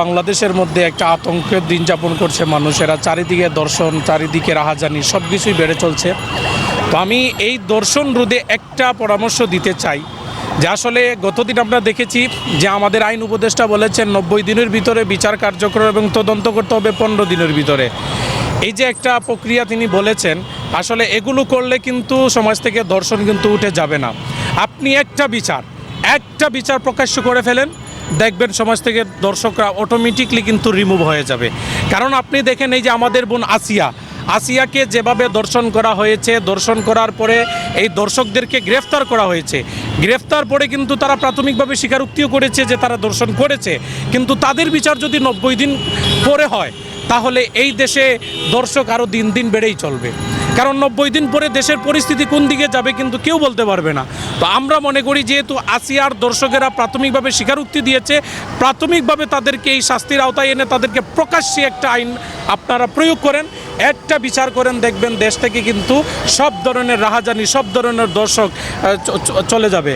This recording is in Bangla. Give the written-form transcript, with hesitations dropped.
বাংলাদেশের মধ্যে একটা আতঙ্কের দিন যাপন করছে মানুষেরা, চারিদিকে দর্শন, চারিদিকে রাহাজানি সব কিছুই বেড়ে চলছে। তো আমি এই দর্শন রোধে একটা পরামর্শ দিতে চাই যে আসলে গতদিন আমরা দেখেছি যে আমাদের আইন উপদেষ্টা বলেছেন 90 দিনের ভিতরে বিচার কার্যক্রম এবং তদন্ত করতে হবে 15 দিনের ভিতরে। এই যে একটা প্রক্রিয়া তিনি বলেছেন, আসলে এগুলো করলে কিন্তু সমাজ থেকে দর্শন কিন্তু উঠে যাবে না। আপনি একটা বিচার প্রকাশ্য করে ফেলেন, দেখবেন সমাজ থেকে দর্শকরা অটোমেটিকলি কিন্তু রিমুভ হয়ে যাবে। কারণ আপনি দেখেন এই যে আমাদের বোন আসিয়াকে যেভাবে দর্শন করা হয়েছে, দর্শন করার পরে এই দর্শকদেরকে গ্রেফতার করা হয়েছে। গ্রেফতার পরে কিন্তু তারা প্রাথমিকভাবে স্বীকারোক্তিও করেছে যে তারা দর্শন করেছে, কিন্তু তাদের বিচার যদি 90 দিন পরে হয় তাহলে এই দেশে দর্শক আরও দিন দিন বেড়েই চলবে। কারণ 90 দিন পরে দেশের পরিস্থিতি কোন দিকে যাবে কিন্তু কেউ বলতে পারবে না। তো আমরা মনে করি যেহেতু আসিয়ার দর্শকেরা প্রাথমিকভাবে স্বীকারোক্তি দিয়েছে, প্রাথমিকভাবে তাদেরকে এই শাস্তির আওতায় এনে তাদেরকে প্রকাশ্যে একটা আইন আপনারা প্রয়োগ করেন, একটা বিচার করেন, দেখবেন দেশ থেকে কিন্তু সব ধরনের রাহাজানি, সব ধরনের দর্শক চলে যাবে।